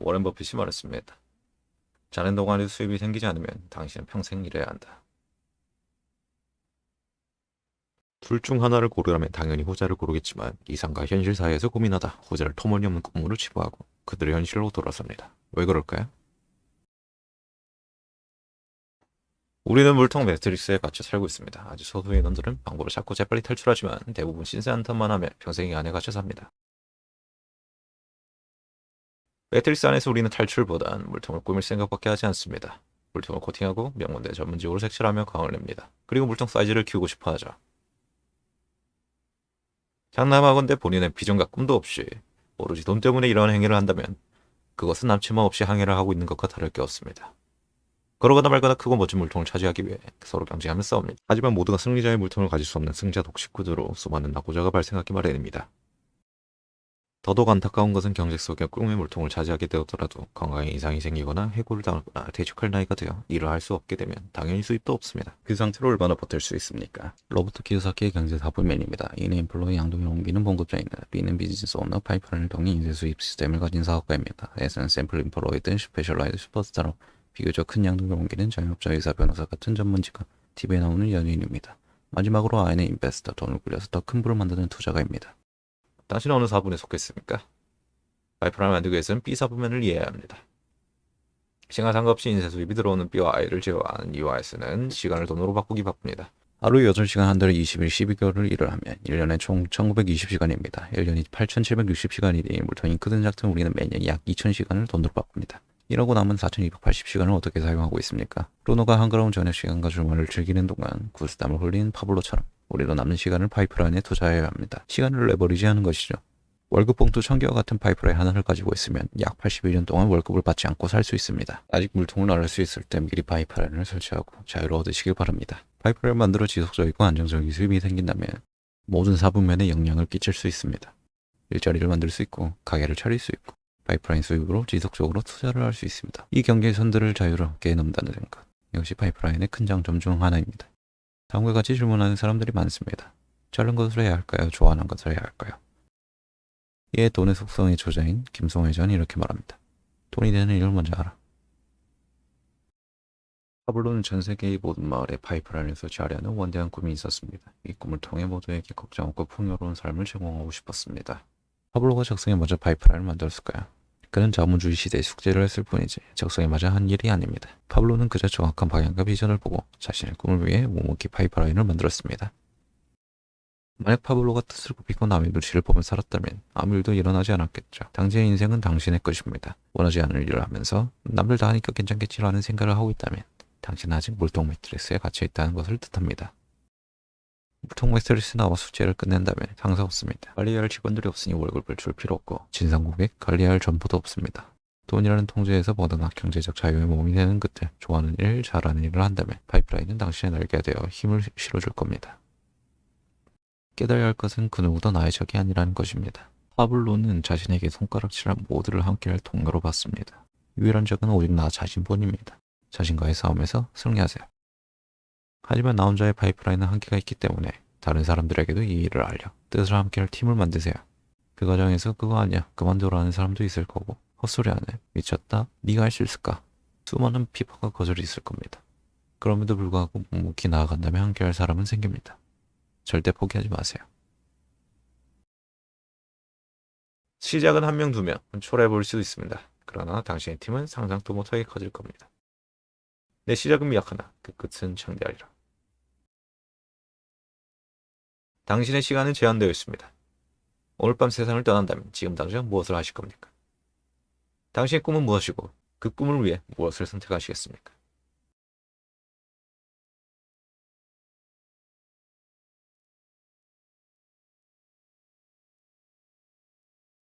워렌 버핏이 말했습니다. 자는 동안에도 수입이 생기지 않으면 당신은 평생 일해야 한다. 둘 중 하나를 고르라면 당연히 후자를 고르겠지만 이상과 현실 사이에서 고민하다 후자를 터무니없는 꿈으로 치부하고 그들의 현실로 돌아섭니다. 왜 그럴까요? 우리는 물통 매트릭스에 갇혀 살고 있습니다. 아주 소수의 인원들은 방법을 찾고 재빨리 탈출하지만 대부분 신세한 탓만 하며 평생 이 안에 갇혀 삽니다. 매트릭스 안에서 우리는 탈출보단 물통을 꾸밀 생각밖에 하지 않습니다. 물통을 코팅하고 명문대 전문직으로 색칠하며 광을 냅니다. 그리고 물통 사이즈를 키우고 싶어 하죠. 장남하건대 본인의 비전과 꿈도 없이 오로지 돈 때문에 이러한 행위를 한다면 그것은 남침함 없이 항해를 하고 있는 것과 다를 게 없습니다. 그러거나 말거나 크고 멋진 물통을 차지하기 위해 서로 경쟁하며 싸웁니다. 하지만 모두가 승리자의 물통을 가질 수 없는 승자 독식 구도로 수많은 낙오자가 발생하기 마련입니다. 더더욱 안타까운 것은 경쟁 속에 꿈의 물통을 차지하게 되었더라도 건강에 이상이 생기거나 해고를 당하거나 퇴직할 나이가 되어 일을 할 수 없게 되면 당연히 수입도 없습니다. 그 상태로 얼마나 버틸 수 있습니까? 로버트 키요사키의 경제 사부맨입니다. 이는 인플로의 양동을 옮기는 봉급자입니다. B는 비즈니스 오너 파이프라인을 통해 인쇄 수입 시스템을 가진 사업가입니다. S는 샘플 인플로이드 스페셜라이즈 슈퍼스타로 비교적 큰 양동을 옮기는 자영업자 의사 변호사 같은 전문직과 TV에 나오는 연예인입니다. 마지막으로 I는 인베스터 돈을 굴려서 더 큰 부를 만드는 투자가입니다. 당신은 어느 사분에 속했습니까? 파이프라인을 만들기 위해서는 B사부면을 이해해야 합니다. 시간 상관없이 인쇄 수입이 들어오는 B와 I를 제어하는 E와 S는 시간을 돈으로 바꾸기 바쁩니다. 하루 8시간 한 달에 20일 12개월을 일을 하면 1년에 총 1920시간입니다. 1년이 8760시간이니 물통이 크든 작든 우리는 매년 약 2000시간을 돈으로 바꿉니다. 이러고 남은 4280시간을 어떻게 사용하고 있습니까? 루노가 한가로운 저녁 시간과 주말을 즐기는 동안 구스땀을 흘린 파블로처럼 우리도 남는 시간을 파이프라인에 투자해야 합니다. 시간을 레버리지하는 것이죠. 월급 봉투 1000개와 같은 파이프라인 하나를 가지고 있으면 약 81년 동안 월급을 받지 않고 살 수 있습니다. 아직 물통을 나를 수 있을 때 미리 파이프라인을 설치하고 자유를 얻으시길 바랍니다. 파이프라인을 만들어 지속적이고 안정적인 수입이 생긴다면 모든 사부면에 영향을 끼칠 수 있습니다. 일자리를 만들 수 있고 가게를 차릴 수 있고 파이프라인 수입으로 지속적으로 투자를 할 수 있습니다. 이 경계의 선들을 자유롭게 넘다는 것 역시 파이프라인의 큰 장점 중 하나입니다. 다음과 같이 질문하는 사람들이 많습니다. 자른 것을 해야 할까요? 좋아하는 것을 해야 할까요? 이에 돈의 속성의 저자인 김성회 전 이렇게 말합니다. 돈이 되는 일을 먼저 하라. 파블로는 전 세계의 모든 마을에 파이프라인을 설치하려는 원대한 꿈이 있었습니다. 이 꿈을 통해 모두에게 걱정 없고 풍요로운 삶을 제공하고 싶었습니다. 파블로가 적성에 맞아 파이프라인을 만들었을까요? 그는 자본주의 시대의 숙제를 했을 뿐이지 적성에 맞아 한 일이 아닙니다. 파블로는 그저 정확한 방향과 비전을 보고 자신의 꿈을 위해 묵묵히 파이프라인을 만들었습니다. 만약 파블로가 뜻을 굽히고 남의 눈치를 보며 살았다면 아무 일도 일어나지 않았겠죠. 당신의 인생은 당신의 것입니다. 원하지 않는 일을 하면서 남들 다 하니까 괜찮겠지라는 생각을 하고 있다면 당신은 아직 물통 매트리스에 갇혀 있다는 것을 뜻합니다. 물통 매트리스 나와 숙제를 끝낸다면 상사 없습니다. 관리할 직원들이 없으니 월급을 줄 필요 없고 진상 고객 관리할 전부도 없습니다. 돈이라는 통제에서 벗어나 경제적 자유의 몸이 되는 그때 좋아하는 일, 잘하는 일을 한다면 파이프라인은 당신의 날개가 되어 힘을 실어줄 겁니다. 깨달아야 할 것은 그 누구도 나의 적이 아니라는 것입니다. 파블로는 자신에게 손가락질한 모두를 함께할 동료로 봤습니다. 유일한 적은 오직 나 자신뿐입니다. 자신과의 싸움에서 승리하세요. 하지만 나 혼자의 파이프라인은 한계가 있기 때문에 다른 사람들에게도 이 일을 알려 뜻을 함께할 팀을 만드세요. 그 과정에서 그거 아니야 그만두라는 사람도 있을 거고 헛소리하네 미쳤다 네가 할 수 있을까 수많은 비판과 거절이 있을 겁니다. 그럼에도 불구하고 묵묵히 나아간다면 함께할 사람은 생깁니다. 절대 포기하지 마세요. 시작은 한 명, 두 명, 초라해 보일 수도 있습니다. 그러나 당신의 팀은 상상도 못하게 커질 겁니다. 내 시작은 미약하나 그 끝은 창대하리라. 당신의 시간은 제한되어 있습니다. 오늘 밤 세상을 떠난다면 지금 당장 무엇을 하실 겁니까? 당신의 꿈은 무엇이고 그 꿈을 위해 무엇을 선택하시겠습니까?